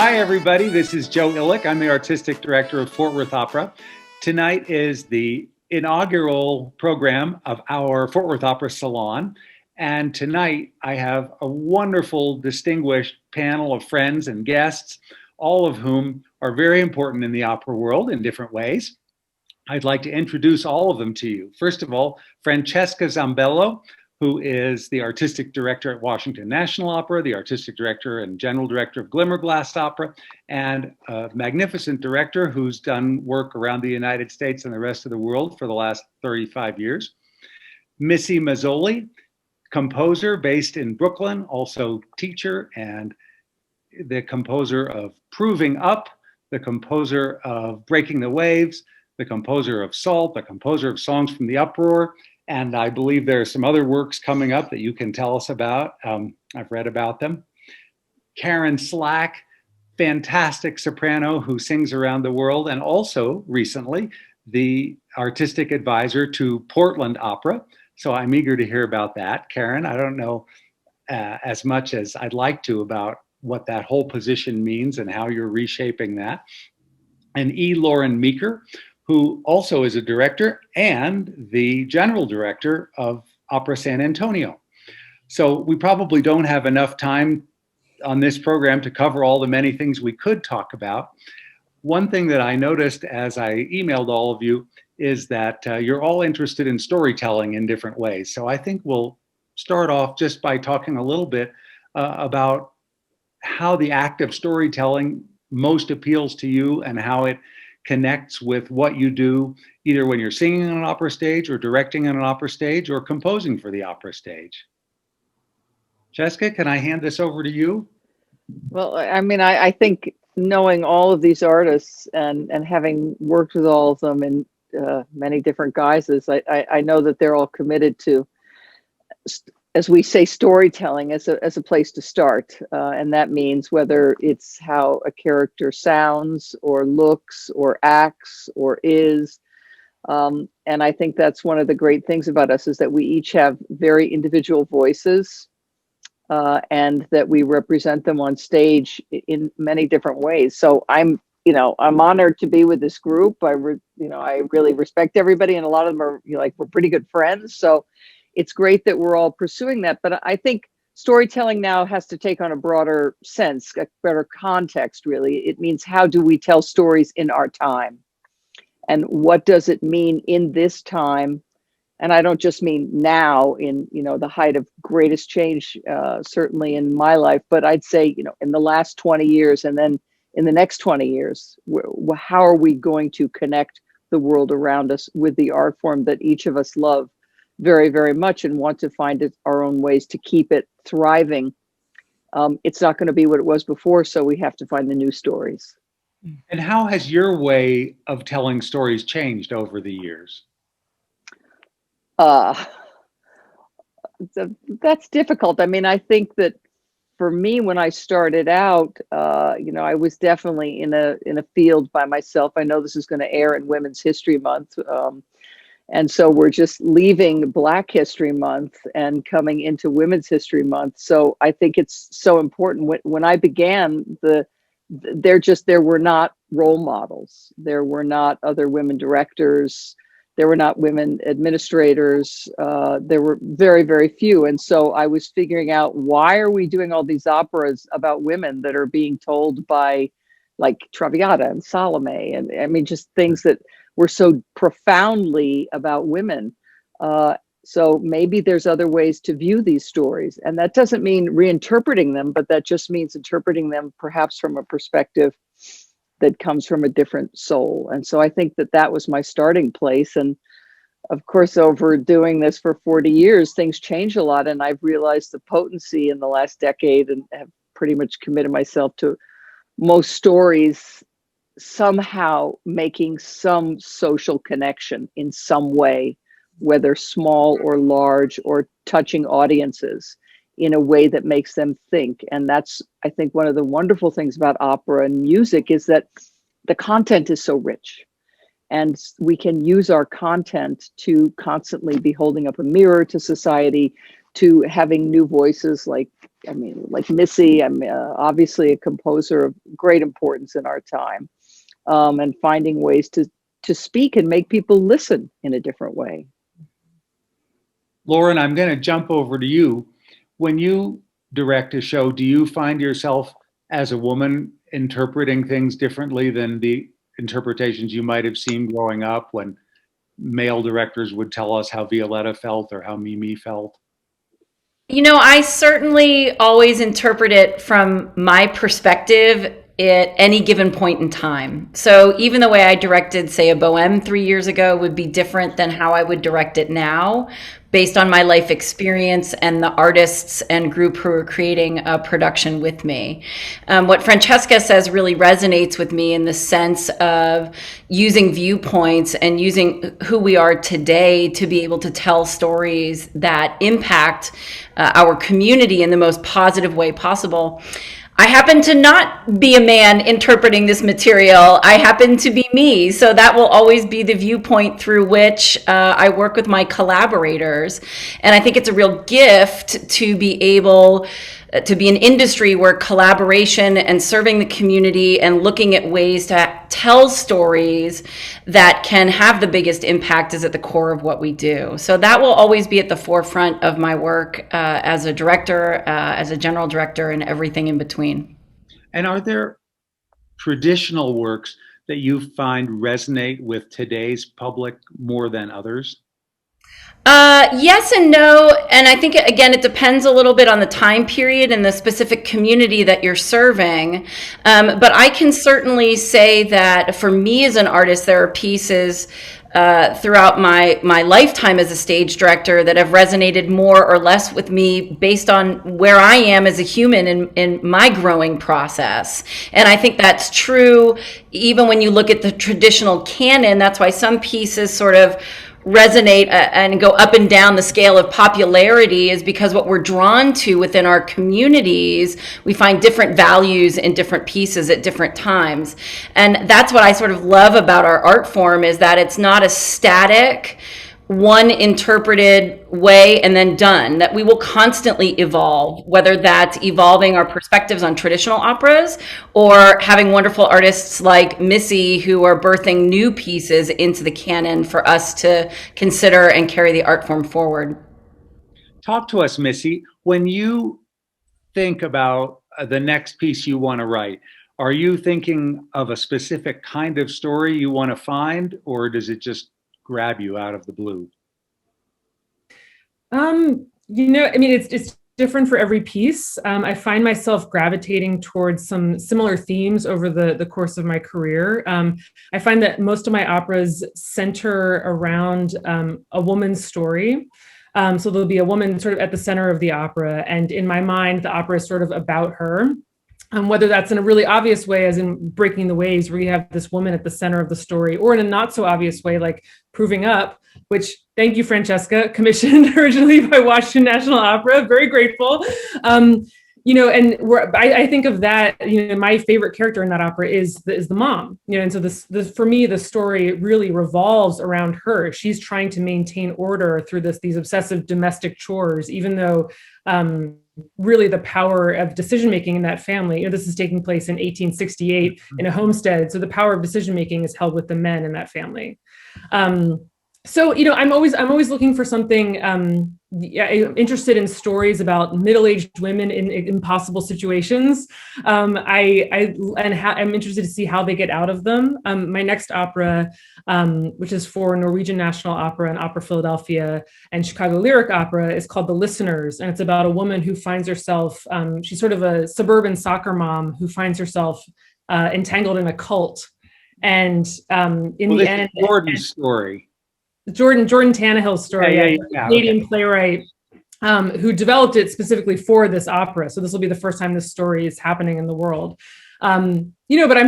Hi, everybody. This is Joe Illick. I'm the artistic director of Fort Worth Opera. Tonight is the inaugural program of our Fort Worth Opera Salon. And tonight I have a wonderful, distinguished panel of friends and guests, all of whom are very important in the opera world in different ways. I'd like to introduce all of them to you. First of all, Francesca Zambello, who is the artistic director at Washington National Opera, the artistic director and general director of Glimmerglass Opera, and a magnificent director who's done work around the United States and the rest of the world for the last 35 years. Missy Mazzoli, composer based in Brooklyn, also teacher and the composer of Proving Up, the composer of Breaking the Waves, the composer of Salt, the composer of Songs from the Uproar, and I believe there are some other works coming up that you can tell us about. I've read about them. Karen Slack, fantastic soprano who sings around the world, and also recently the artistic advisor to Portland Opera. So I'm eager to hear about that. Karen, I don't know as much as I'd like to about what that whole position means and how you're reshaping that. And Loren Meeker, who also is a director and the general director of Opera San Antonio. So we probably don't have enough time on this program to cover all the many things we could talk about. One thing that I noticed as I emailed all of you is that you're all interested in storytelling in different ways. So I think we'll start off just by talking a little bit about how the act of storytelling most appeals to you and how it connects with what you do, either when you're singing on an opera stage or directing on an opera stage or composing for the opera stage. Jessica, can I hand this over to you? Well, I mean, I think knowing all of these artists and having worked with all of them in many different guises, I know that they're all committed to, as we say, storytelling as a place to start. And that means whether it's how a character sounds or looks or acts or is. And I think that's one of the great things about us is that we each have very individual voices and that we represent them on stage in many different ways. So I'm honored to be with this group. I really respect everybody, and a lot of them are we're pretty good friends. So it's great that we're all pursuing that. But I think storytelling now has to take on a broader sense, a better context, really. It means, how do we tell stories in our time? And what does it mean in this time? And I don't just mean now in, the height of greatest change, certainly in my life, but I'd say, in the last 20 years and then in the next 20 years, how are we going to connect the world around us with the art form that each of us love very, very much and want to find our own ways to keep it thriving? It's not going to be what it was before, so we have to find the new stories. And how has your way of telling stories changed over the years? That's difficult. I mean, I think that for me, when I started out, I was definitely in a field by myself. I know this is going to air in Women's History Month. And so we're just leaving Black History Month and coming into Women's History Month. So I think it's so important. When I began, there were not role models. There were not other women directors. There were not women administrators. There were very, very few. And so I was figuring out, why are we doing all these operas about women that are being told by like Traviata and Salome? And I mean, just things that were so profoundly about women. So maybe there's other ways to view these stories. And that doesn't mean reinterpreting them, but that just means interpreting them perhaps from a perspective that comes from a different soul. And so I think that was my starting place. And of course, over doing this for 40 years, things change a lot. And I've realized the potency in the last decade and have pretty much committed myself to most stories somehow making some social connection in some way, whether small or large, or touching audiences in a way that makes them think. And that's, I think, one of the wonderful things about opera and music is that the content is so rich. And we can use our content to constantly be holding up a mirror to society, to having new voices like Missy. I'm obviously a composer of great importance in our time, and finding ways to speak and make people listen in a different way. Loren, I'm going to jump over to you. When you direct a show, do you find yourself as a woman interpreting things differently than the interpretations you might have seen growing up when male directors would tell us how Violetta felt or how Mimi felt? You know, I certainly always interpret it from my perspective at any given point in time. So even the way I directed, say, a Bohème 3 years ago would be different than how I would direct it now, based on my life experience and the artists and group who are creating a production with me. What Francesca says really resonates with me in the sense of using viewpoints and using who we are today to be able to tell stories that impact our community in the most positive way possible. I happen to not be a man interpreting this material. I happen to be me. So that will always be the viewpoint through which I work with my collaborators. And I think it's a real gift to be able to be an industry where collaboration and serving the community and looking at ways to tell stories that can have the biggest impact is at the core of what we do. So that will always be at the forefront of my work as a director, as a general director, and everything in between. And are there traditional works that you find resonate with today's public more than others? Yes and no. And I think, again, it depends a little bit on the time period and the specific community that you're serving. But I can certainly say that for me as an artist, there are pieces throughout my lifetime as a stage director that have resonated more or less with me based on where I am as a human in my growing process. And I think that's true even when you look at the traditional canon. That's why some pieces sort of resonate and go up and down the scale of popularity, is because what we're drawn to within our communities, we find different values in different pieces at different times. And that's what I sort of love about our art form, is that it's not a static, one interpreted way and then done, that we will constantly evolve, whether that's evolving our perspectives on traditional operas or having wonderful artists like Missy who are birthing new pieces into the canon for us to consider and carry the art form forward. Talk to us, Missy. When you think about the next piece you want to write, are you thinking of a specific kind of story you want to find, or does it just grab you out of the blue? You know, I mean, it's different for every piece. I find myself gravitating towards some similar themes over the course of my career. I find that most of my operas center around a woman's story. So there'll be a woman sort of at the center of the opera, and in my mind, the opera is sort of about her. Whether that's in a really obvious way, as in Breaking the Waves, where you have this woman at the center of the story, or in a not so obvious way, like Proving Up, which, thank you, Francesca, commissioned originally by Washington National Opera. Very grateful. You know, and I think of that, you know, my favorite character in that opera is the mom, you know, and so this for me, the story really revolves around her. She's trying to maintain order through these obsessive domestic chores, even though really the power of decision-making in that family, you know, this is taking place in 1868 in a homestead. So the power of decision-making is held with the men in that family. So, you know, I'm always looking for something, I'm interested in stories about middle-aged women in impossible situations. I'm interested to see how they get out of them. My next opera, which is for Norwegian National Opera and Opera Philadelphia and Chicago Lyric Opera, is called The Listeners. And it's about a woman who finds herself, she's sort of a suburban soccer mom who finds herself entangled in a cult. And in the end, Jordan's story. Jordan Tannehill's story, Canadian playwright who developed it specifically for this opera. So this will be the first time this story is happening in the world. You know, but I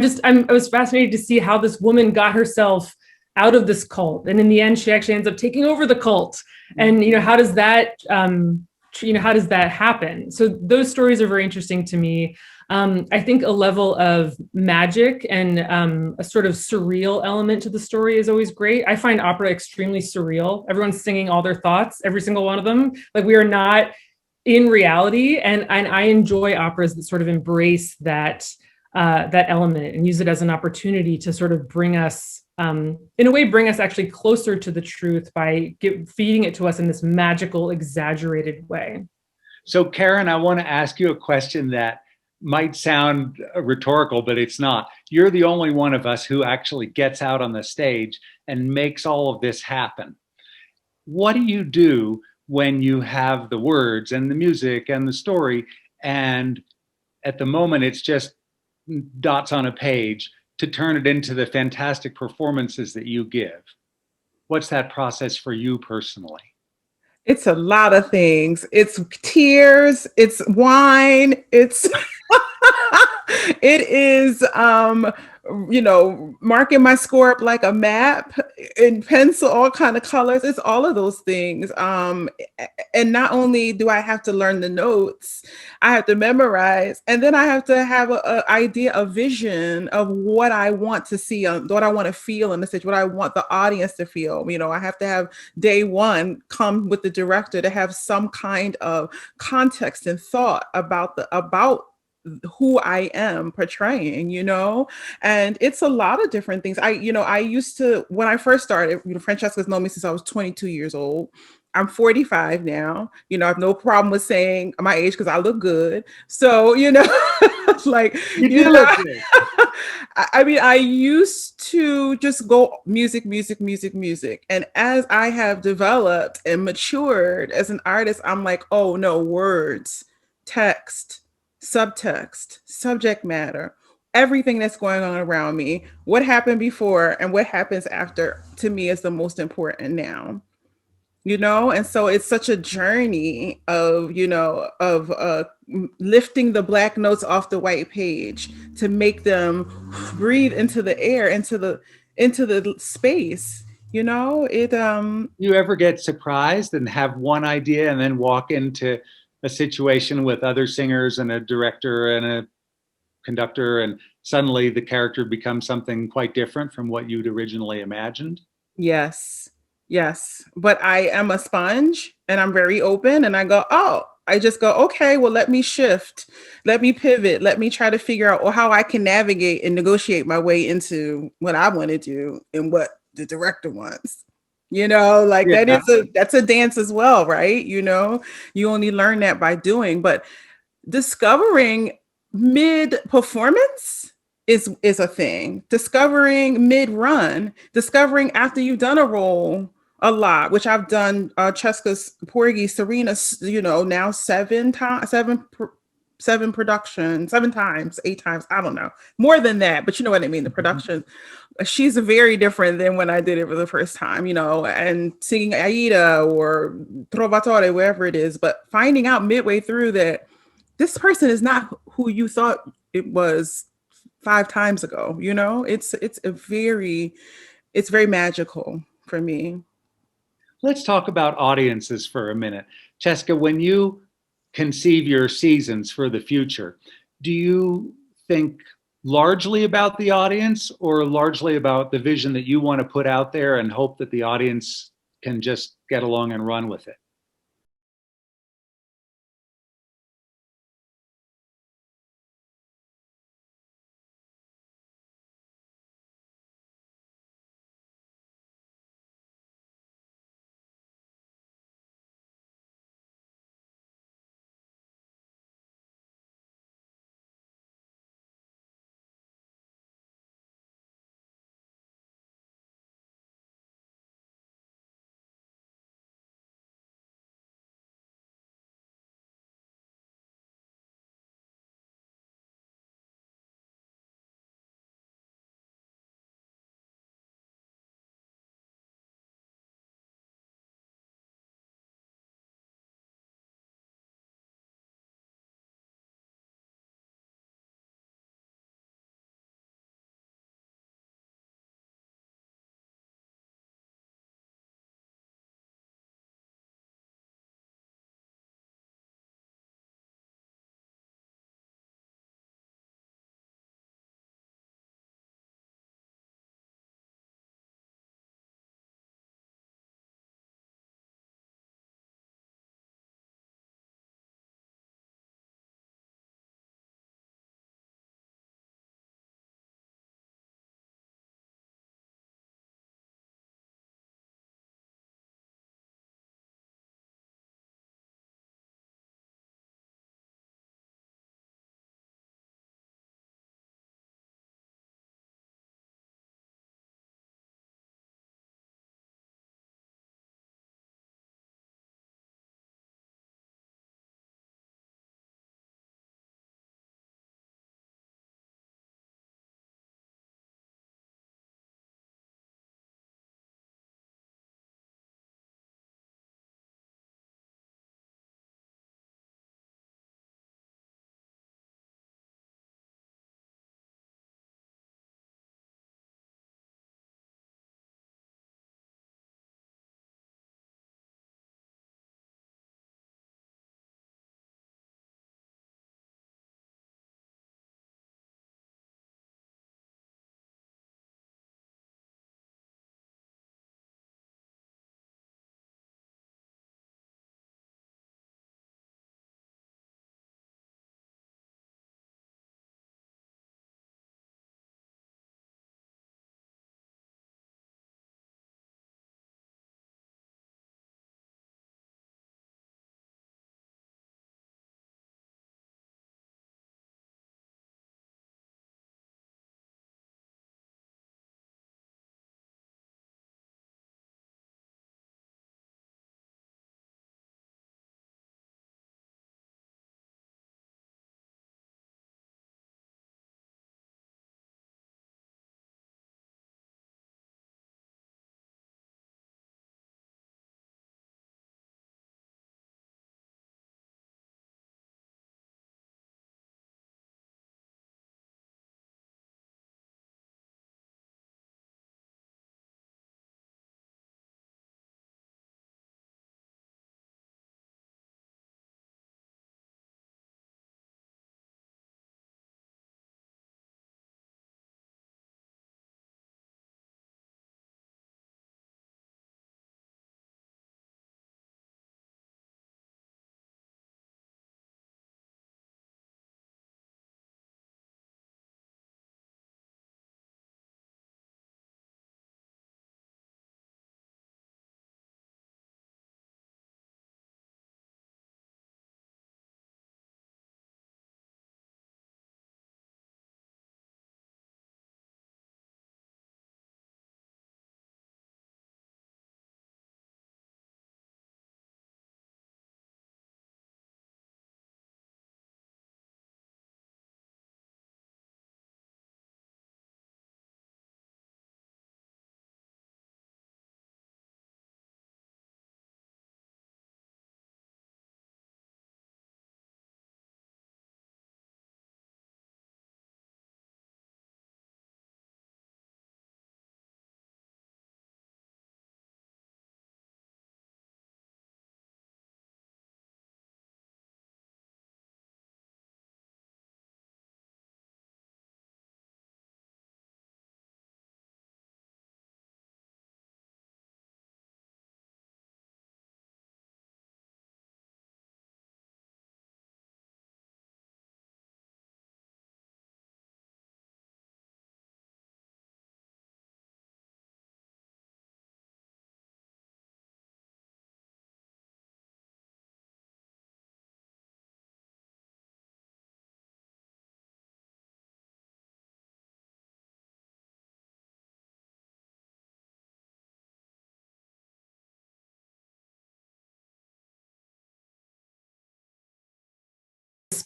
was fascinated to see how this woman got herself out of this cult. And in the end, she actually ends up taking over the cult. And, you know, how does that how does that happen? So those stories are very interesting to me. I think a level of magic and a sort of surreal element to the story is always great. I find opera extremely surreal. Everyone's singing all their thoughts, every single one of them. Like, we are not in reality, and I enjoy operas that sort of embrace that element and use it as an opportunity to sort of bring us, in a way, bring us actually closer to the truth by feeding it to us in this magical, exaggerated way. So, Karen, I want to ask you a question that might sound rhetorical, but it's not. You're the only one of us who actually gets out on the stage and makes all of this happen. What do you do when you have the words and the music and the story, and at the moment it's just dots on a page, to turn it into the fantastic performances that you give? What's that process for you personally? It's a lot of things. It's tears, it's wine, it's it is marking my score up like a map in pencil, all kind of colors. It's all of those things. And not only do I have to learn the notes, I have to memorize, and then I have to have a idea, a vision of what I want to see, what I want to feel in the stage, what I want the audience to feel. I have to have day one come with the director to have some kind of context and thought about who I am portraying, and it's a lot of different things. I used to, when I first started, Francesca's known me since I was 22 years old. I'm 45 now. I have no problem with saying my age because I look good. So, like, You do look good. I used to just go music, music, music, music. And as I have developed and matured as an artist, I'm like, oh no, words, text, subtext, subject matter, everything that's going on around me, what happened before and what happens after, to me is the most important now. And so it's such a journey of lifting the black notes off the white page to make them breathe into the air, into the space. You ever get surprised and have one idea and then walk into a situation with other singers and a director and a conductor, and suddenly the character becomes something quite different from what you'd originally imagined? Yes. Yes. But I am a sponge and I'm very open, and I just go, okay, well, let me shift, let me pivot, let me try to figure out how I can navigate and negotiate my way into what I want to do and what the director wants. Yeah. That's a dance as well, right? You only learn that by doing, but discovering mid performance is a thing. Discovering mid run, discovering after you've done a role a lot, which I've done. Cheska's Porgy, Serena, now seven times, seven productions, 7 times, 8 times, I don't know, more than that, but you know what I mean. The production, she's very different than when I did it for the first time, and singing Aida or Trovatore, wherever it is, but finding out midway through that this person is not who you thought it was 5 times ago. It's very magical for me. Let's talk about audiences for a minute. Cheska, when you conceive your seasons for the future, do you think largely about the audience or largely about the vision that you want to put out there and hope that the audience can just get along and run with it?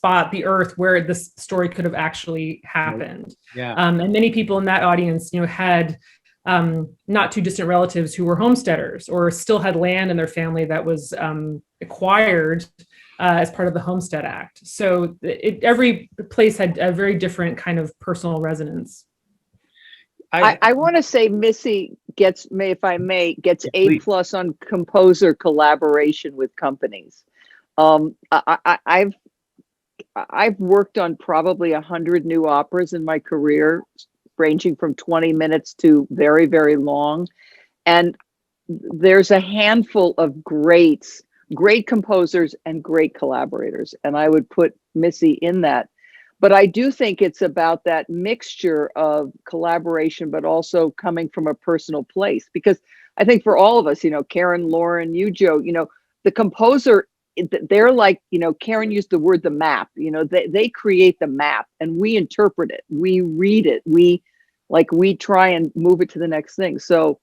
spot, the earth where this story could have actually happened. Yeah. And many people in that audience, had not too distant relatives who were homesteaders or still had land in their family that was acquired as part of the Homestead Act. So every place had a very different kind of personal resonance. I want to say Missy gets Please. A+ on composer collaboration with companies. I've worked on probably 100 new operas in my career, ranging from 20 minutes to very, very long. And there's a handful of great composers and great collaborators. And I would put Missy in that. But I do think it's about that mixture of collaboration, but also coming from a personal place. Because I think for all of us, Karen, Loren, you, Joe, the composer, they're like, Karen used the word the map, they create the map and we interpret it, we read it, we try and move it to the next thing. So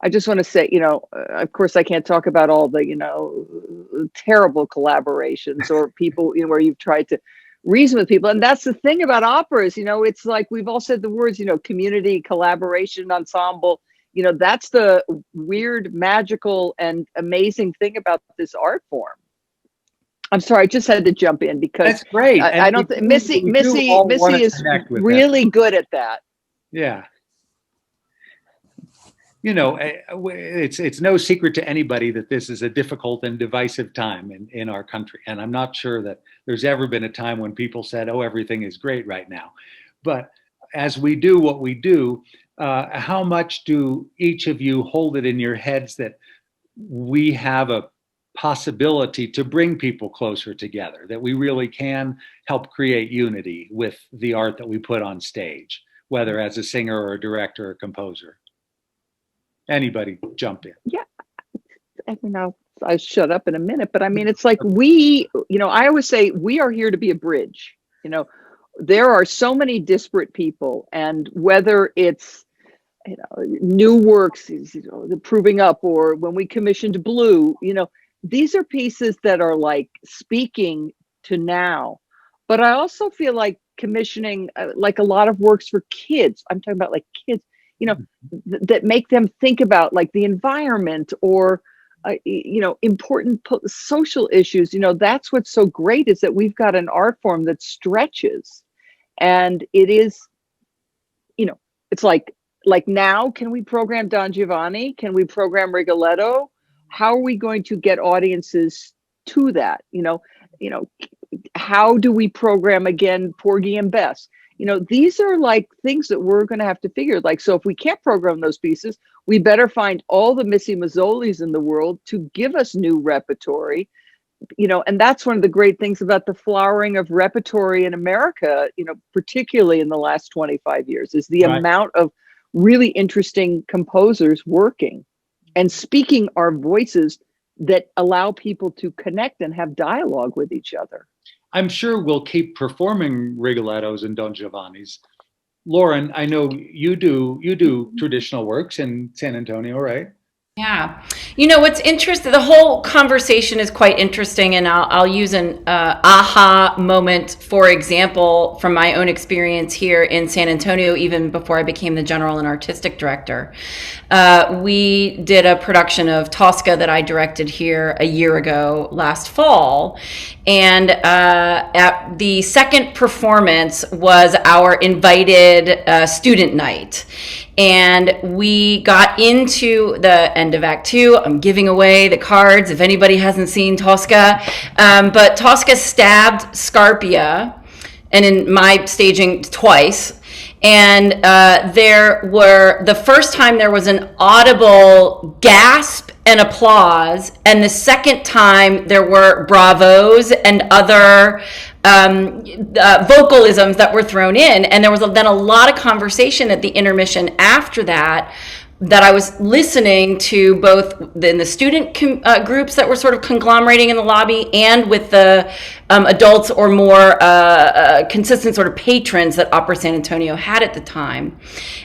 I just want to say, of course I can't talk about all the, terrible collaborations or people, where you've tried to reason with people. And that's the thing about operas, it's like we've all said the words, community, collaboration, ensemble, that's the weird, magical, and amazing thing about this art form. I'm sorry, I just had to jump in because that's great. I don't think Missy is really good at that. Yeah. It's no secret to anybody that this is a difficult and divisive time in our country. And I'm not sure that there's ever been a time when people said, oh, everything is great right now. But as we do what we do, how much do each of you hold it in your heads that we have a possibility to bring people closer together, that we really can help create unity with the art that we put on stage, whether as a singer or a director or composer? Anybody jump in? Yeah, I mean, I'll shut up in a minute, but I mean, it's like I always say we are here to be a bridge. There are so many disparate people, and whether it's new works, the Proving Up, or when we commissioned Blue, these are pieces that are like speaking to now. But I also feel like commissioning like a lot of works for kids. I'm talking about like kids, that make them think about like the environment or, important social issues. That's what's so great is that we've got an art form that stretches, and it is, it's like now, can we program Don Giovanni? Can we program Rigoletto? How are we going to get audiences to that? How do we program again Porgy and Bess? These are like things that we're going to have to figure. Like, so if we can't program those pieces, we better find all the Missy Mazzolis in the world to give us new repertory. And that's one of the great things about the flowering of repertory in America, particularly in the last 25 years, is the amount of really interesting composers working and speaking our voices that allow people to connect and have dialogue with each other. I'm sure we'll keep performing Rigolettos and Don Giovannis. Loren, I know you do traditional works in San Antonio, right? Yeah. What's interesting, the whole conversation is quite interesting, and I'll use an aha moment, for example, from my own experience here in San Antonio, even before I became the general and artistic director. We did a production of Tosca that I directed here a year ago, last fall, and at the second performance was our invited student night. And we got into the end of Act 2. I'm giving away the cards if anybody hasn't seen Tosca. But Tosca stabbed Scarpia, and in my staging twice. And the first time there was an audible gasp and applause, and the second time there were bravos and other vocalisms that were thrown in. And there was then a lot of conversation at the intermission after that I was listening to, both in the student groups that were sort of conglomerating in the lobby and with the adults or more consistent sort of patrons that Opera San Antonio had at the time.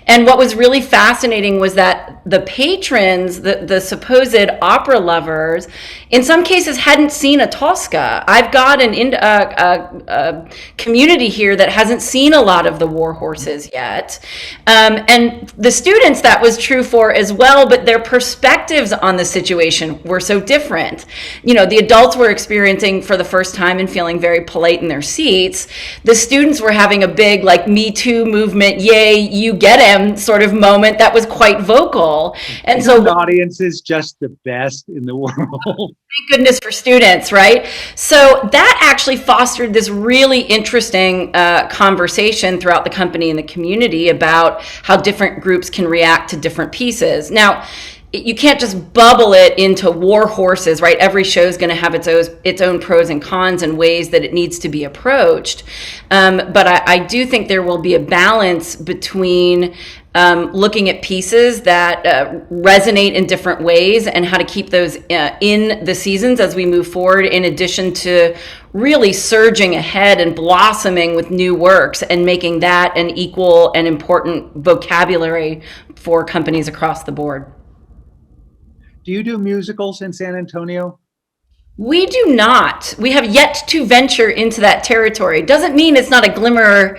And what was really fascinating was that the patrons, the supposed opera lovers, in some cases hadn't seen a Tosca. I've got a community here that hasn't seen a lot of the war horses yet. And the students, that was true for as well, but their perspectives on the situation were so different. You know, the adults were experiencing for the first time and feeling very polite in their seats. The students were having a big, like, Me Too movement, yay, you get him sort of moment that was quite vocal. And so the audience is just the best in the world. Thank goodness for students, right? So that actually fostered this really interesting conversation throughout the company and the community about how different groups can react to different pieces. Now, you can't just bubble it into war horses, right? Every show is going to have its own pros and cons and ways that it needs to be approached. But I do think there will be a balance between looking at pieces that resonate in different ways and how to keep those in the seasons as we move forward, in addition to really surging ahead and blossoming with new works and making that an equal and important vocabulary for companies across the board. Do you do musicals in San Antonio? We do not. We have yet to venture into that territory. Doesn't mean it's not a glimmer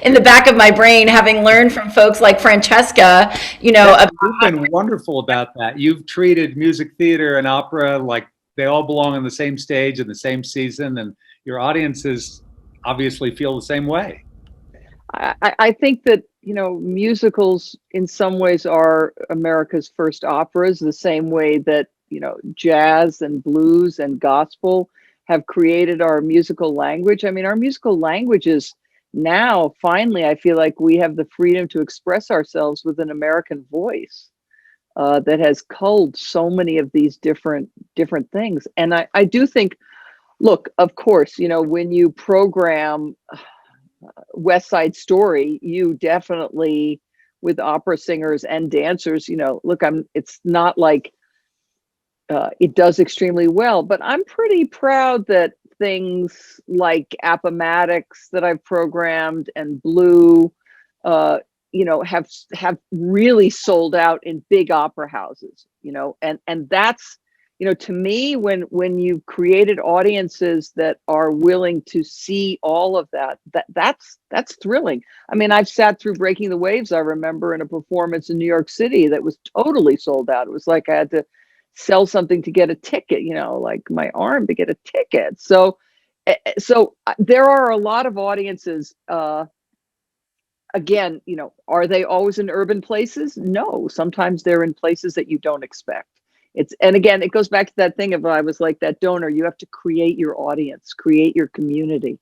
in the back of my brain, having learned from folks like Francesca, you know. You've been wonderful about that. You've treated music theater and opera like they all belong on the same stage in the same season, and your audiences obviously feel the same way. I think that, you know, musicals in some ways are America's first operas, the same way that, you know, jazz and blues and gospel have created our musical language. I mean, our musical language is now, finally, I feel like we have the freedom to express ourselves with an American voice that has culled so many of these different things. And I do think, look, of course, you know, when you program West Side Story, you definitely, with opera singers and dancers, you know, look, it's not like it does extremely well, but I'm pretty proud that things like Appomattox that I've programmed and Blue, you know, have really sold out in big opera houses, you know, and that's, you know, to me, when you've created audiences that are willing to see all of that's thrilling. I mean, I've sat through Breaking the Waves, I remember, in a performance in New York City that was totally sold out. It was like I had to sell something to get a ticket, you know, like my arm to get a ticket. So there are a lot of audiences. Again, you know, are they always in urban places? No, sometimes they're in places that you don't expect. And again, it goes back to that thing of, I was like that donor, you have to create your audience, create your community.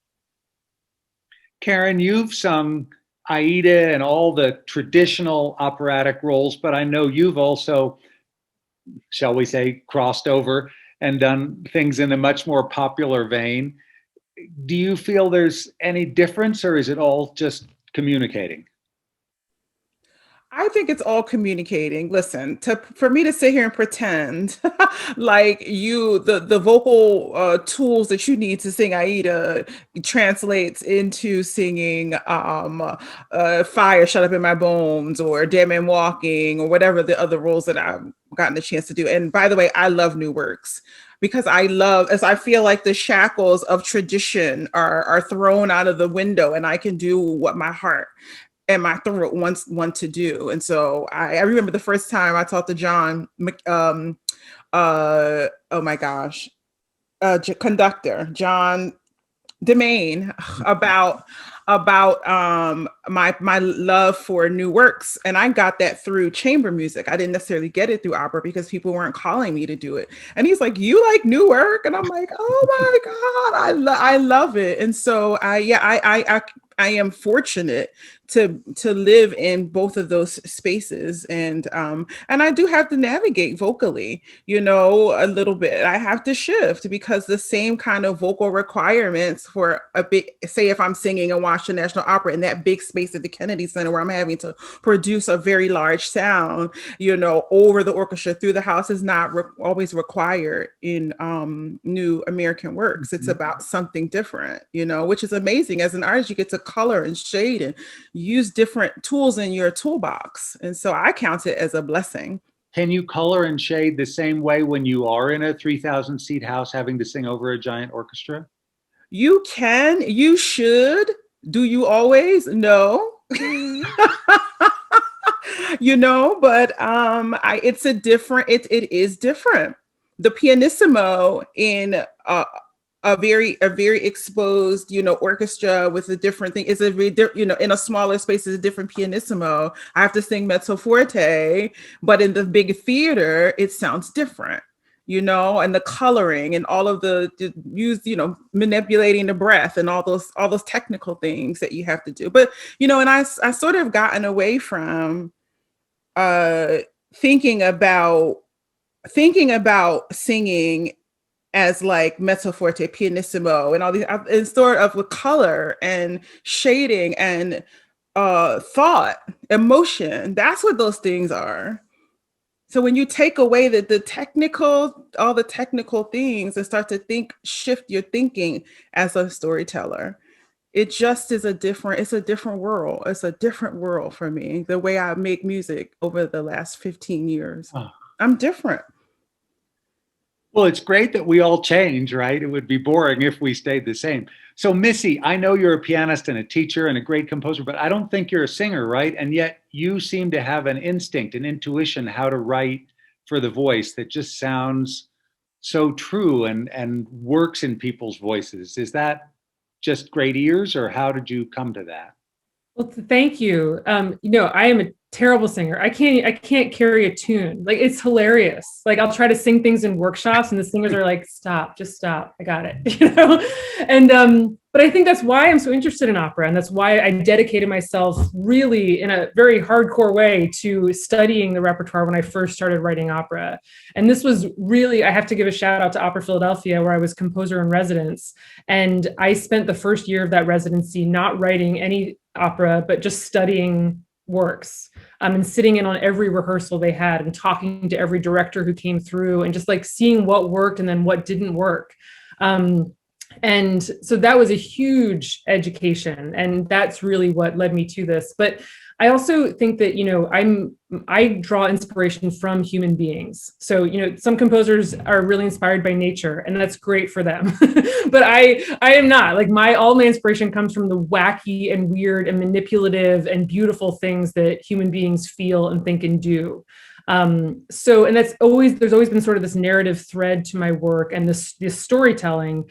Karen, you've sung Aida and all the traditional operatic roles, but I know you've also, shall we say, crossed over and done things in a much more popular vein. Do you feel there's any difference, or is it all just communicating? I think it's all communicating. Listen, for me to sit here and pretend like the vocal tools that you need to sing Aida translates into singing Fire Shut Up in My Bones or Dead Man Walking or whatever the other roles that I've gotten the chance to do. And by the way, I love new works because I feel like the shackles of tradition are thrown out of the window and I can do what my heart and my throat want to do. And so I remember the first time I talked to John, oh my gosh, conductor John Demain about my love for new works. And I got that through chamber music. I didn't necessarily get it through opera because people weren't calling me to do it. And he's like, you like new work? And I'm like, oh my God, I love it. And so I am fortunate to live in both of those spaces. And I do have to navigate vocally, you know, a little bit. I have to shift because the same kind of vocal requirements for a big, say if I'm singing in Washington National Opera in that big space at the Kennedy Center where I'm having to produce a very large sound, you know, over the orchestra through the house is not always required in new American works. It's about something different, you know, which is amazing. As an artist, you get to color and shade and use different tools in your toolbox. And so I count it as a blessing. Can you color and shade the same way when you are in a 3,000 seat house having to sing over a giant orchestra? You can, you should. Do you always? No. You know, but it's a different, it is different. The pianissimo in a very exposed, you know, orchestra with a different thing is a very, you know, in a smaller space is a different pianissimo. I have to sing mezzo forte, but in the big theater, it sounds different, you know, and the coloring and all of the use, you know, manipulating the breath and all those technical things that you have to do. But, you know, and I sort of gotten away from thinking about singing as like mezzo forte, pianissimo, and all these, and sort of with color and shading and thought, emotion. That's what those things are. So when you take away all the technical things and start to shift your thinking as a storyteller, it just is it's a different world. It's a different world for me. The way I make music over the last 15 years, I'm different. Well, it's great that we all change, right? It would be boring if we stayed the same. So Missy, I know you're a pianist and a teacher and a great composer, but I don't think you're a singer, right? And yet you seem to have an instinct, an intuition how to write for the voice that just sounds so true and works in people's voices. Is that just great ears, or how did you come to that? Well, thank you. You know, I am a terrible singer. I can't carry a tune. Like, it's hilarious. Like, I'll try to sing things in workshops and the singers are like, stop, just stop. I got it. You know? And, but I think that's why I'm so interested in opera. And that's why I dedicated myself really in a very hardcore way to studying the repertoire when I first started writing opera. And this was really, I have to give a shout out to Opera Philadelphia, where I was composer in residence. And I spent the first year of that residency not writing any opera, but just studying works, and sitting in on every rehearsal they had and talking to every director who came through and just like seeing what worked and then what didn't work. And so that was a huge education, and that's really what led me to this. But I also think that, you know, I draw inspiration from human beings. So, you know, some composers are really inspired by nature, and that's great for them. But I am not. Like, all my inspiration comes from the wacky and weird and manipulative and beautiful things that human beings feel and think and do. So, and there's always been sort of this narrative thread to my work and this storytelling,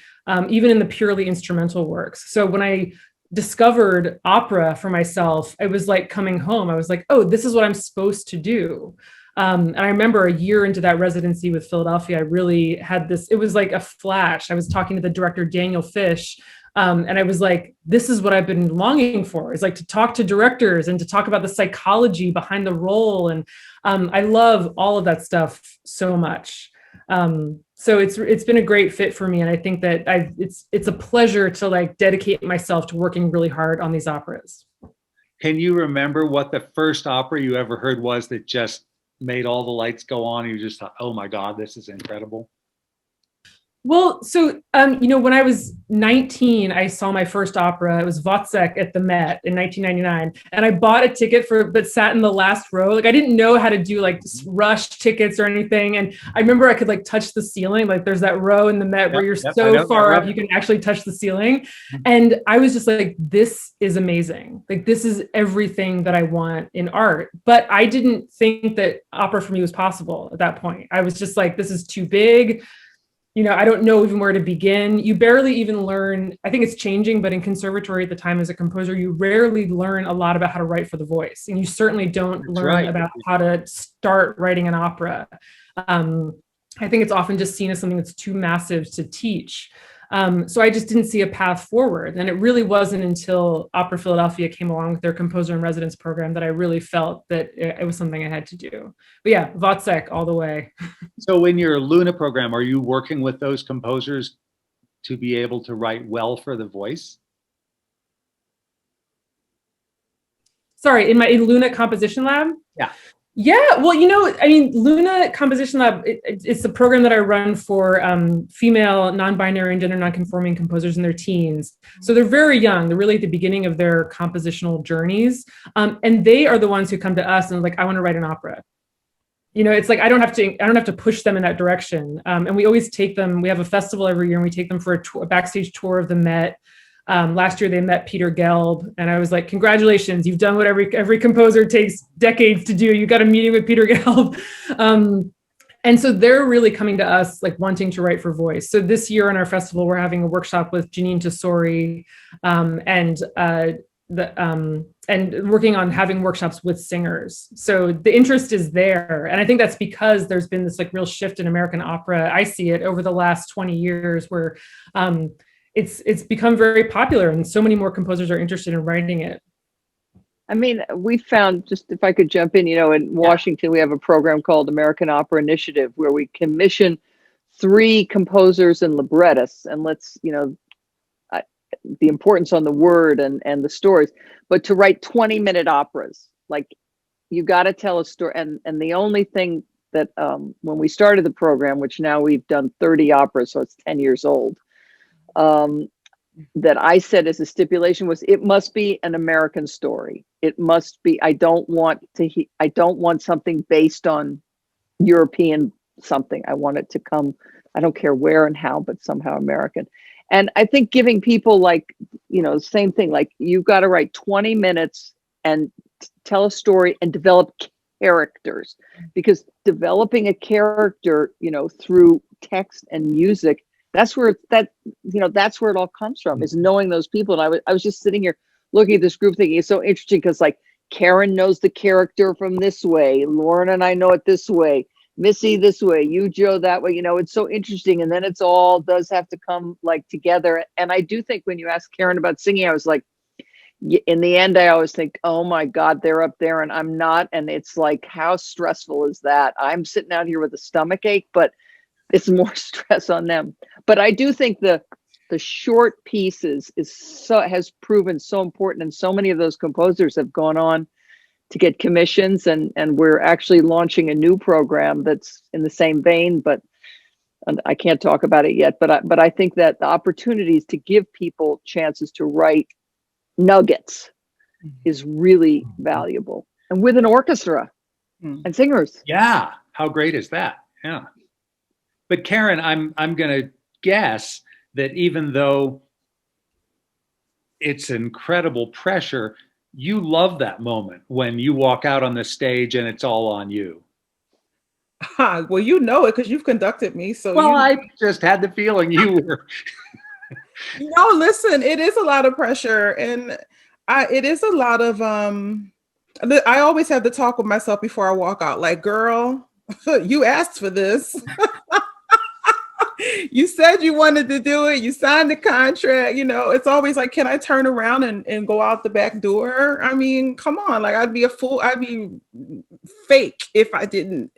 even in the purely instrumental works. So when I discovered opera for myself, it was like coming home. I was like, oh, this is what I'm supposed to do. And I remember a year into that residency with Philadelphia, I really had this, it was like a flash. I was talking to the director, Daniel Fish, and I was like, this is what I've been longing for, is like to talk to directors and to talk about the psychology behind the role. And I love all of that stuff so much. So it's been a great fit for me. And I think that it's a pleasure to like dedicate myself to working really hard on these operas. Can you remember what the first opera you ever heard was that just made all the lights go on and you just thought, oh my God, this is incredible? Well, so, you know, when I was 19, I saw my first opera. It was Wozzeck at the Met in 1999. And I bought a ticket but sat in the last row. Like, I didn't know how to do like rush tickets or anything. And I remember I could like touch the ceiling. Like, there's that row in the Met where you're so far up, you can actually touch the ceiling. And I was just like, this is amazing. Like, this is everything that I want in art. But I didn't think that opera for me was possible at that point. I was just like, this is too big. You know, I don't know even where to begin. You barely even learn, I think it's changing, but in conservatory at the time as a composer, you rarely learn a lot about how to write for the voice. And you certainly don't learn about how to start writing an opera. I think it's often just seen as something that's too massive to teach. So I just didn't see a path forward. And it really wasn't until Opera Philadelphia came along with their composer in residence program that I really felt that it was something I had to do. But yeah, Wozzeck all the way. So in your Luna program, are you working with those composers to be able to write well for the voice? Sorry, in my Luna Composition Lab? Yeah. Yeah, well, I mean, Luna Composition Lab, it's the program that I run for female, non-binary, and gender non-conforming composers in their teens. So they're very young. They're really at the beginning of their compositional journeys. And they are the ones who come to us and like, I want to write an opera. It's like I don't have to push them in that direction. And we always take them. We have a festival every year, and we take them for a backstage tour of the Met. Last year they met Peter Gelb, and I was like, congratulations, you've done what every composer takes decades to do. You got a meeting with Peter Gelb. And so they're really coming to us like wanting to write for voice. So this year in our festival, we're having a workshop with Janine Tesori, and working on having workshops with singers. So the interest is there. And I think that's because there's been this like real shift in American opera. I see it over the last 20 years where it's become very popular and so many more composers are interested in writing it. I mean, we found, just if I could jump in, in Washington, we have a program called American Opera Initiative where we commission 3 composers and librettists, and let's, the importance on the word and the stories, but to write 20-minute operas. Like, you got to tell a story. And the only thing that when we started the program, which now we've done 30 operas, so it's 10 years old, that I said as a stipulation was it must be an American story. It must be, I don't want something based on European something. I want it to come, I don't care where and how, but somehow American. And I think giving people like, same thing, like you've got to write 20 minutes and tell a story and develop characters, because developing a character, through text and music, that's where that's where it all comes from, is knowing those people. And I was just sitting here looking at this group thinking it's so interesting because like Karen knows the character from this way, Loren and I know it this way, Missy this way, you Joe that way, it's so interesting. And then it's all does have to come like together. And I do think when you ask Karen about singing, I was like, in the end, I always think, oh my God, they're up there and I'm not. And it's like, how stressful is that? I'm sitting out here with a stomach ache, but it's more stress on them. But I do think the short pieces has proven so important, and so many of those composers have gone on to get commissions, and we're actually launching a new program that's in the same vein, but I can't talk about it yet. But I think that the opportunities to give people chances to write nuggets is really valuable, and with an orchestra and singers. Yeah, how great is that? Yeah. But Karen, I'm going to guess that even though it's incredible pressure, you love that moment when you walk out on the stage and it's all on you. Well, you know it because you've conducted me. So I just had the feeling you were. No, listen, it is a lot of pressure, and it is a lot of I always have to talk with myself before I walk out. Like, girl, you asked for this. You said you wanted to do it. You signed the contract. It's always like, can I turn around and go out the back door? I mean, come on. Like, I'd be a fool. I'd be fake if I didn't,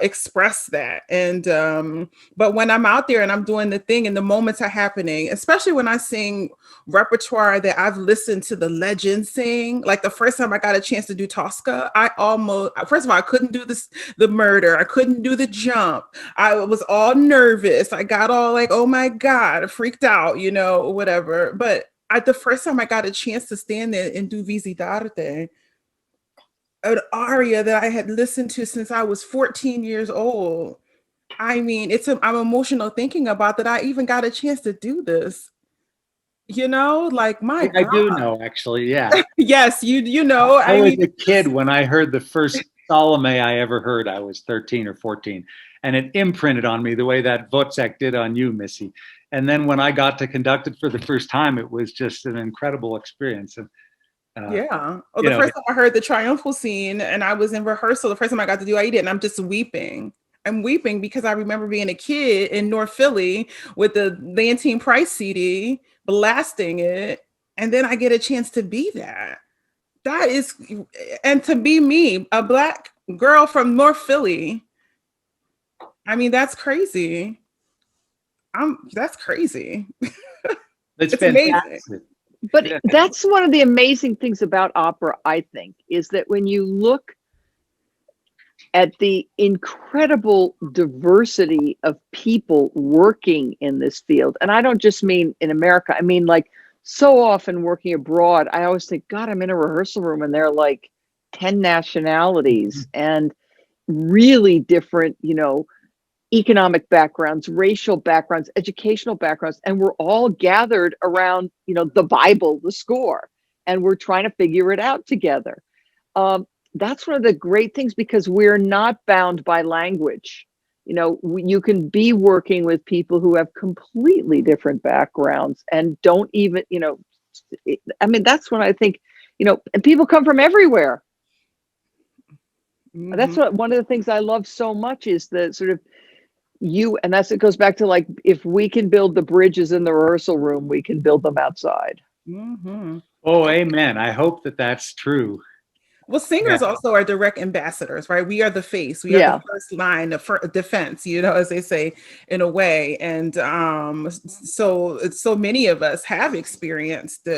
express that. And, but when I'm out there and I'm doing the thing and the moments are happening, especially when I sing repertoire that I've listened to the legends sing, like the first time I got a chance to do Tosca, first of all, I couldn't do the murder. I couldn't do the jump. I was all nervous. I got all like, oh my God, I freaked out, whatever. But the first time I got a chance to stand there and do Visitarte, an aria that I had listened to since I was 14 years old. I mean, I'm emotional thinking about that. I even got a chance to do this. Like, my God. I do know, actually, yeah. Yes, you know. I was a kid when I heard the first Salome I ever heard. I was 13 or 14. And it imprinted on me the way that Wozzeck did on you, Missy. And then when I got to conduct it for the first time, it was just an incredible experience. And yeah. The first time I heard the triumphal scene and I was in rehearsal, the first time I got to do Aida, and I'm just weeping. I'm weeping because I remember being a kid in North Philly with the Leontine Price CD, blasting it, and then I get a chance to be that. That is, and to be me, a Black girl from North Philly. I mean, that's crazy. That's crazy. It's It's amazing. fantastic. But Yeah. that's one of the amazing things about opera, I think, is that when you look at the incredible diversity of people working in this field, and I don't just mean in America, I mean like so often working abroad, I always think, God, I'm in a rehearsal room and there are like 10 nationalities and really different, economic backgrounds, racial backgrounds, educational backgrounds, and we're all gathered around, the Bible, the score, and we're trying to figure it out together. That's one of the great things because we're not bound by language. You can be working with people who have completely different backgrounds and don't even, that's when I think, and people come from everywhere. Mhm. That's one of the things I love so much is the sort of and it goes back to like, if we can build the bridges in the rehearsal room, we can build them outside. Mhm. Oh, amen. I hope that that's true. Well, singers Yeah. also are direct ambassadors, right? We are the face. We are Yeah. the first line of defense, as they say, in a way. And so many of us have experienced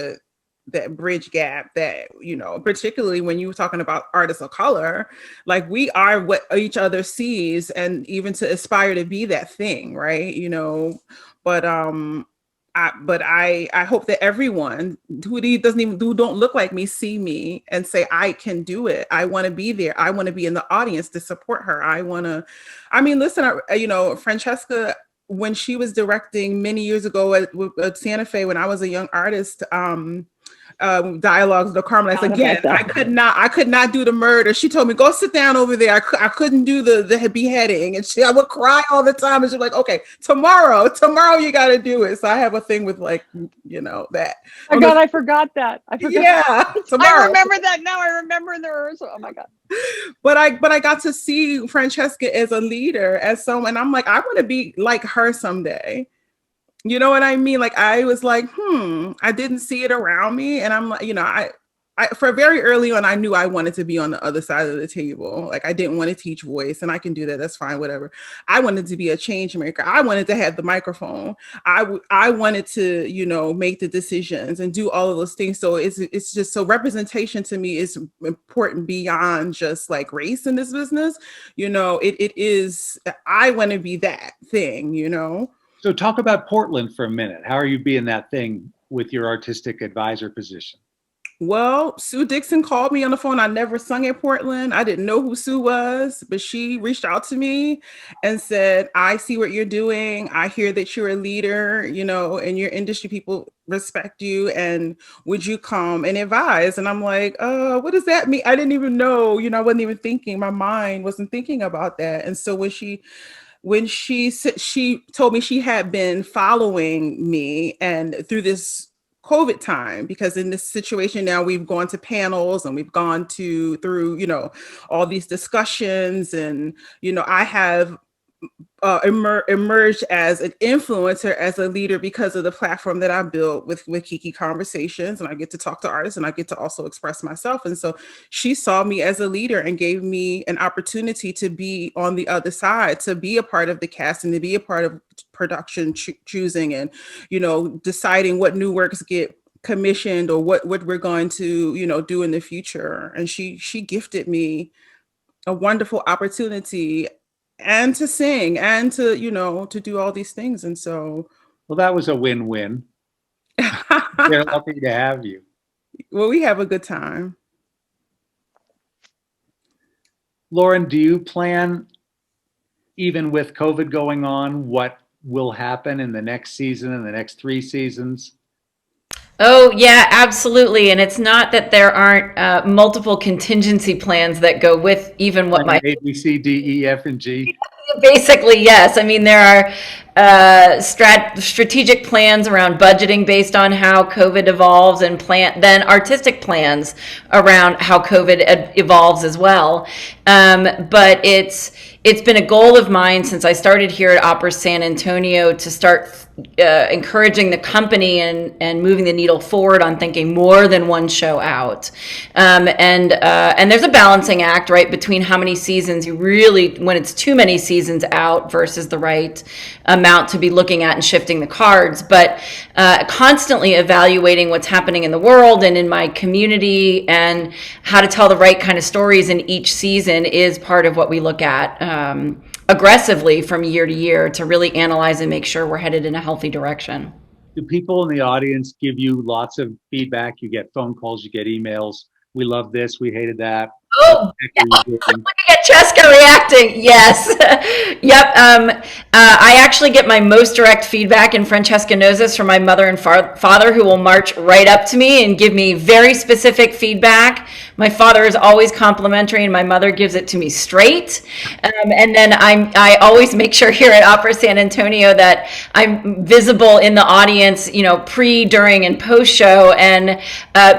that bridge gap that, particularly when you were talking about artists of color, like we are what each other sees, and even to aspire to be that thing, right? But I hope that everyone who don't look like me see me and say, I can do it. I want to be there. I want to be in the audience to support her. Listen, Francesca, when she was directing many years ago at Santa Fe, when I was a young artist, dialogues of the Carmelites. Again, I could not do the murder. She told me, go sit down over there. I couldn't do the beheading. And I would cry all the time. And she's like, okay, tomorrow you got to do it. So I have a thing with that. Oh my God, I forgot that. I forgot. Yeah, tomorrow. I remember that now. I remember in the rehearsal. Oh my God. But I got to see Francesca as a leader, as someone. I'm like, I want to be like her someday. You know what I mean? Like, I was like, I didn't see it around me. And I'm like, I for very early on, I knew I wanted to be on the other side of the table. Like, I didn't want to teach voice, and I can do that. That's fine, whatever. I wanted to be a change maker. I wanted to have the microphone. I wanted to, make the decisions and do all of those things. So it's just, so representation to me is important beyond just like race in this business. It is, I want to be that thing. So talk about Portland for a minute. How are you being that thing with your artistic advisor position? Well, Sue Dixon called me on the phone. I never sung at Portland. I didn't know who Sue was, but she reached out to me and said, I see what you're doing. I hear that you're a leader, and your industry people respect you. And would you come and advise? And I'm like, what does that mean? I didn't even know, I wasn't even thinking. My mind wasn't thinking about that. And so when she told me she had been following me and through this COVID time, because in this situation now we've gone to panels and we've gone through all these discussions, and I have emerged as an influencer, as a leader, because of the platform that I built with Kiki Conversations, and I get to talk to artists and I get to also express myself. And so she saw me as a leader and gave me an opportunity to be on the other side, to be a part of the casting, to be a part of production choosing, and deciding what new works get commissioned or what we're going to do in the future. And she gifted me a wonderful opportunity, and to sing, and to to do all these things. And so, well, that was a win-win. They're lucky to have you. Well, we have a good time. Loren, do you plan, even with COVID going on, what will happen in the next season and the next 3 seasons? Oh, yeah, absolutely. And it's not that there aren't multiple contingency plans that go with even what my A, B, C, D, E, F, and G. basically, yes. I mean, there strategic plans around budgeting based on how COVID evolves, and then artistic plans around how COVID evolves as well. But it's been a goal of mine since I started here at Opera San Antonio to start encouraging the company and moving the needle forward on thinking more than one show out. And there's a balancing act, right, between how many seasons you really, when it's too many seasons out versus the right amount to be looking at and shifting the cards. But constantly evaluating what's happening in the world and in my community and how to tell the right kind of stories in each season is part of what we look at aggressively from year to year to really analyze and make sure we're headed in a healthy direction. Do people in the audience give you lots of feedback? You get phone calls, you get emails. We love this, we hated that. Oh, looking at Cheska reacting. Yes. Yep. I actually get my most direct feedback, and Francesca knows this, from my mother and father, who will march right up to me and give me very specific feedback. My father is always complimentary, and my mother gives it to me straight. And then I always make sure here at Opera San Antonio that I'm visible in the audience, pre, during, and post show. And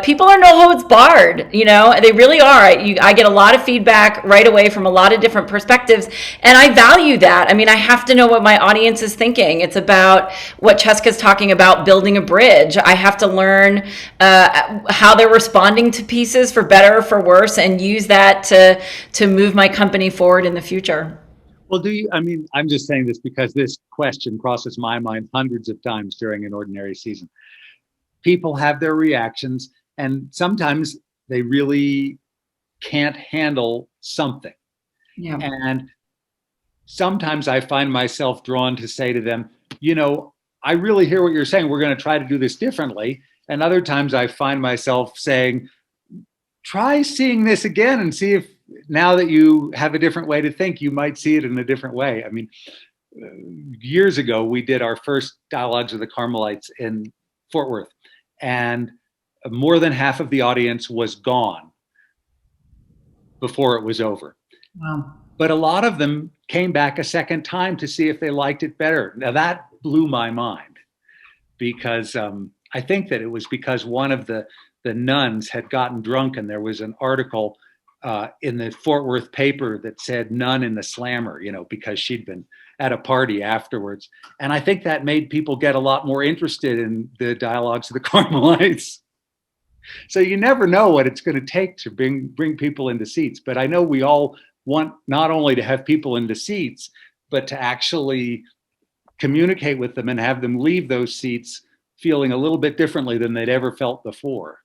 people are no holds barred. They really are. I get a lot of feedback right away from a lot of different perspectives, and I value that. I mean, I have to know what my audience is thinking. It's about what Cheska's talking about, building a bridge. I have to learn how they're responding to pieces, for better or for worse, and use that to move my company forward in the future. Well, I'm just saying this because this question crosses my mind hundreds of times during an ordinary season. People have their reactions, and sometimes they really can't handle something. Yeah. And sometimes I find myself drawn to say to them, I really hear what you're saying. We're going to try to do this differently. And other times I find myself saying, try seeing this again and see if, now that you have a different way to think, you might see it in a different way. I mean, years ago, we did our first Dialogues of the Carmelites in Fort Worth, and more than half of the audience was gone before it was over. Wow. But a lot of them came back a second time to see if they liked it better. Now that blew my mind, because I think that it was because one of the nuns had gotten drunk, and there was an article in the Fort Worth paper that said "nun in the slammer," because she'd been at a party afterwards. And I think that made people get a lot more interested in the Dialogues of the Carmelites. So you never know what it's going to take to bring people into seats. But I know we all want not only to have people into seats, but to actually communicate with them and have them leave those seats feeling a little bit differently than they'd ever felt before,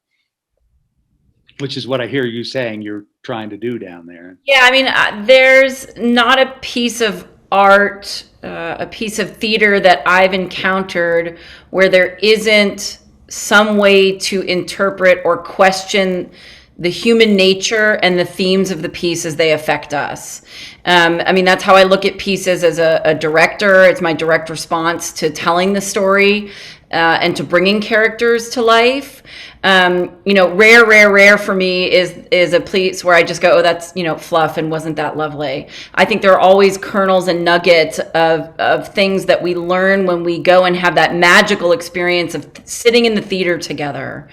which is what I hear you saying you're trying to do down there. Yeah, I mean, there's not a piece of art, a piece of theater that I've encountered where there isn't some way to interpret or question the human nature and the themes of the piece as they affect us. I mean, that's how I look at pieces as a director. It's my direct response to telling the story and to bringing characters to life. Rare for me is a piece where I just go, oh, that's, fluff and wasn't that lovely. I think there are always kernels and nuggets of things that we learn when we go and have that magical experience of sitting in the theater together,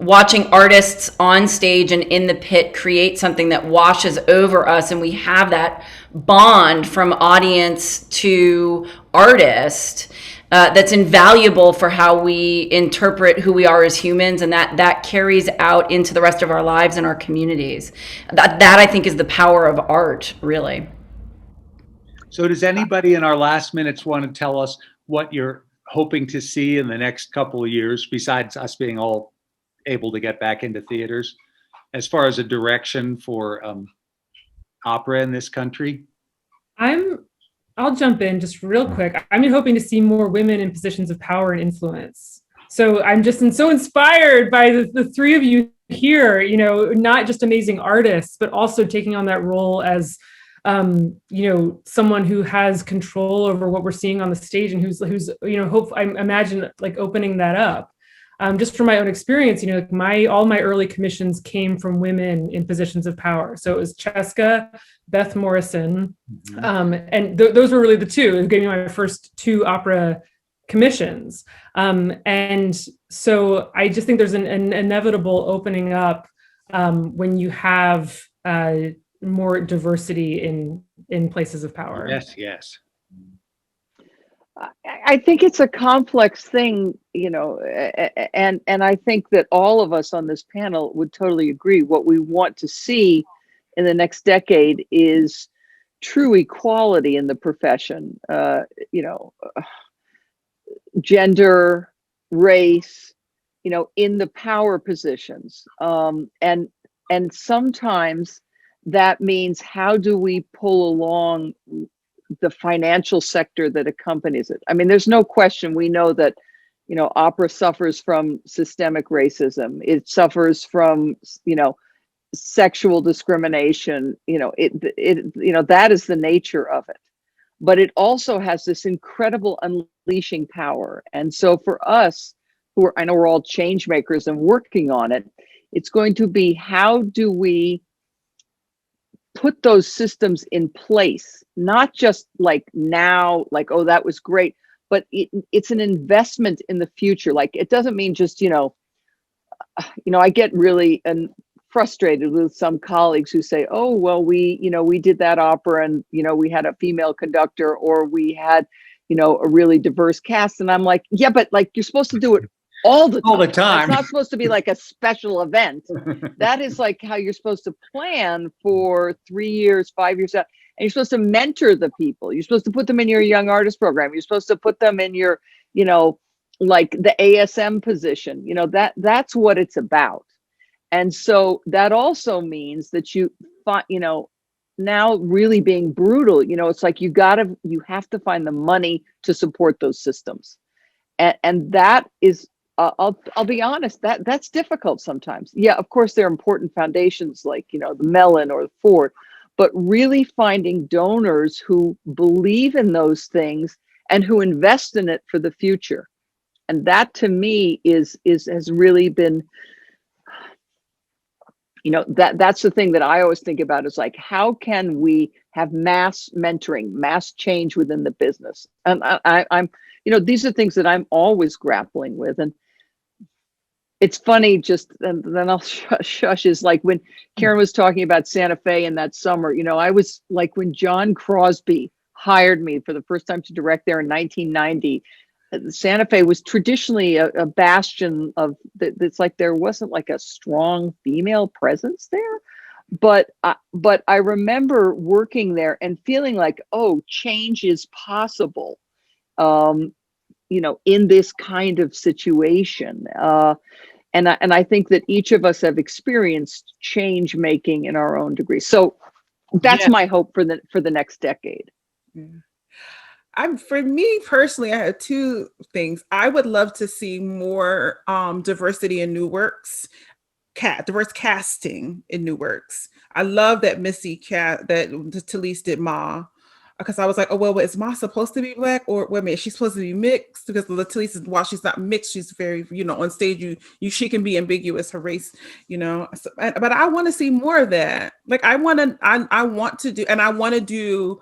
watching artists on stage and in the pit create something that washes over us, and we have that bond from audience to artist that's invaluable for how we interpret who we are as humans, and that carries out into the rest of our lives and our communities. That I think is the power of art, really. So does anybody in our last minutes want to tell us what you're hoping to see in the next couple of years, besides us being all able to get back into theaters, as far as a direction for opera in this country? I'll jump in just real quick. I'm hoping to see more women in positions of power and influence. So I'm just so inspired by the three of you here, not just amazing artists, but also taking on that role as, someone who has control over what we're seeing on the stage, and who's I imagine like opening that up. just from my own experience, like all my early commissions came from women in positions of power. So it was Cheska, Beth Morrison, and those were really the two who gave me my first 2 opera commissions. And so I just think there's an inevitable opening up when you have more diversity in places of power. Yes, yes. I think it's a complex thing, and I think that all of us on this panel would totally agree. What we want to see in the next decade is true equality in the profession. Gender, race, in the power positions, and sometimes that means how do we pull along the financial sector that accompanies it. I mean, there's no question. We know that, opera suffers from systemic racism. It suffers from, sexual discrimination. That is the nature of it. But it also has this incredible unleashing power. And so for us, I know we're all change makers and working on it, it's going to be how do we put those systems in place, not just like now, like, oh, that was great, but it's an investment in the future. Like, it doesn't mean just, I get really frustrated with some colleagues who say, oh, well, we did that opera and, we had a female conductor, or we had, a really diverse cast. And I'm like, yeah, but like, you're supposed to do it all the time. It's not supposed to be like a special event. That is like how you're supposed to plan for 3 years, 5 years out. And you're supposed to mentor the people. You're supposed to put them in your young artist program. You're supposed to put them in your, like the ASM position. That's what it's about. And so that also means that you find, now really being brutal, it's like you have to find the money to support those systems. And that is, I'll be honest, that's difficult sometimes. Yeah, of course, there are important foundations like, the Mellon or the Ford, but really finding donors who believe in those things and who invest in it for the future. And that to me has really been, that's the thing that I always think about is like, how can we have mass mentoring, mass change within the business? And I'm, these are things that I'm always grappling with. And it's funny, and then I'll shush, is like when Karen was talking about Santa Fe in that summer, I was like, when John Crosby hired me for the first time to direct there in 1990, Santa Fe was traditionally a bastion of, it's like there wasn't like a strong female presence there. But I remember working there and feeling like, oh, change is possible, in this kind of situation. And I think that each of us have experienced change making in our own degree. So that's my hope for the next decade. Yeah. For me personally, I have 2 things. I would love to see more diversity in new works, diverse casting in new works. I love that Missy that Talise did Ma, because I was like, oh, well, is Ma supposed to be Black, or wait a minute, she's supposed to be mixed? Because Talise, while she's not mixed, she's very, on stage, she can be ambiguous, her race, So, but I want to see more of that. Like I want to do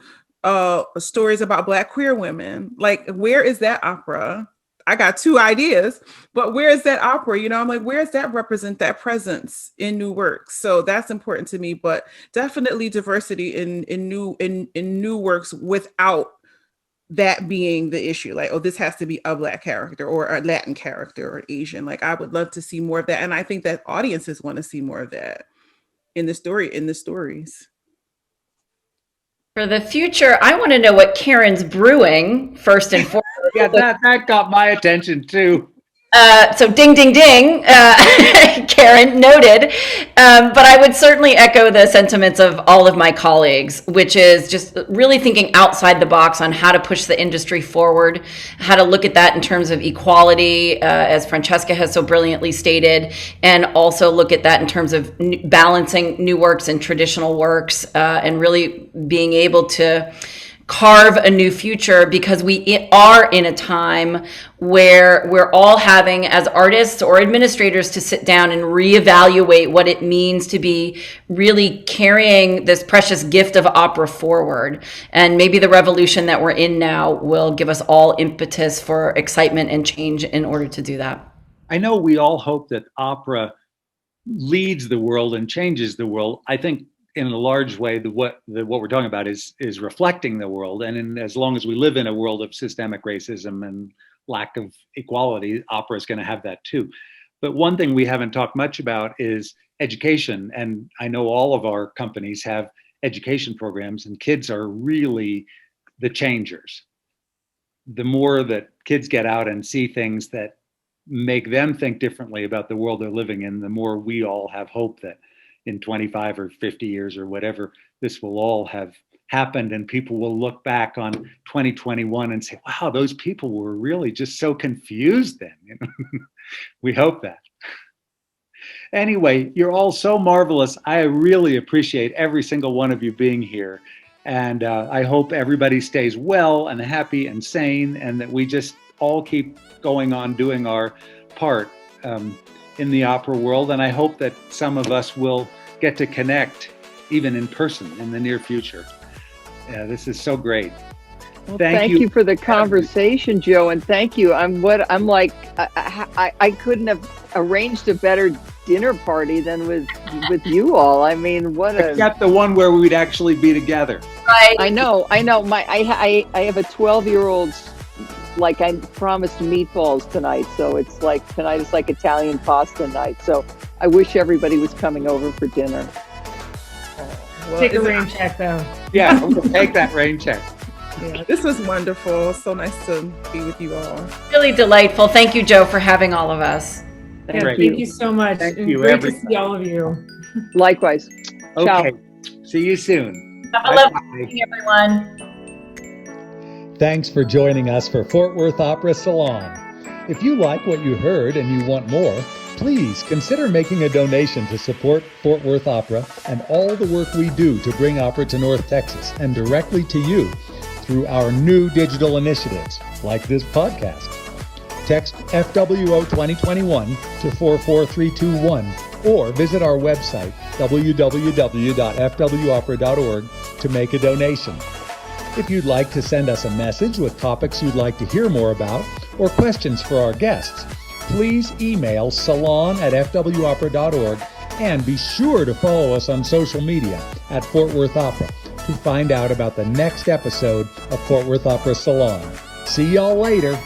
stories about Black queer women. Like, where is that opera? I got 2 ideas, but where is that opera? I'm like, where does that represent that presence in new works? So that's important to me, but definitely diversity in new works without that being the issue. Like, oh, this has to be a Black character or a Latin character or Asian. Like, I would love to see more of that. And I think that audiences want to see more of that in the stories. For the future, I want to know what Karen's brewing, first and foremost. Yeah, that got my attention too. So ding, ding, ding, Karen, noted. But I would certainly echo the sentiments of all of my colleagues, which is just really thinking outside the box on how to push the industry forward, how to look at that in terms of equality, as Francesca has so brilliantly stated, and also look at that in terms of balancing new works and traditional works, and really being able to carve a new future, because we are in a time where we're all having, as artists or administrators, to sit down and reevaluate what it means to be really carrying this precious gift of opera forward. And maybe the revolution that we're in now will give us all impetus for excitement and change in order to do that. I know we all hope that opera leads the world and changes the world. I think in a large way, what we're talking about is reflecting the world. And as long as we live in a world of systemic racism and lack of equality, opera is going to have that too. But one thing we haven't talked much about is education. And I know all of our companies have education programs, and kids are really the changers. The more that kids get out and see things that make them think differently about the world they're living in, the more we all have hope that in 25 or 50 years or whatever, this will all have happened, and people will look back on 2021 and say, wow, those people were really just so confused then. We hope that. Anyway, you're all so marvelous. I really appreciate every single one of you being here. And I hope everybody stays well and happy and sane, and that we just all keep going on doing our part in the opera world. And I hope that some of us will get to connect even in person in the near future. Yeah, this is so great. Well, thank you for the conversation, Joe, and thank you. I couldn't have arranged a better dinner party than with you all. I mean, except the one where we'd actually be together. Right. I know. I have a 12-year-old. Like, I promised meatballs tonight, so it's like tonight is like Italian pasta night. So I wish everybody was coming over for dinner. Well, take a rain check, though. Yeah, we'll take that rain check. Yeah, this was wonderful. So nice to be with you all. Really delightful. Thank you, Joe, for having all of us. Thank you so much. Thank and you, great everybody. to see all of you. Likewise. Ciao. Okay, see you soon. Have a lovely evening, everyone. Thanks for joining us for Fort Worth Opera Salon. If you like what you heard and you want more, please consider making a donation to support Fort Worth Opera and all the work we do to bring opera to North Texas and directly to you through our new digital initiatives, like this podcast. Text FWO 2021 to 44321 or visit our website, www.fwopera.org, to make a donation. If you'd like to send us a message with topics you'd like to hear more about or questions for our guests, please email salon@fwopera.org, and be sure to follow us on social media at Fort Worth Opera to find out about the next episode of Fort Worth Opera Salon. See y'all later.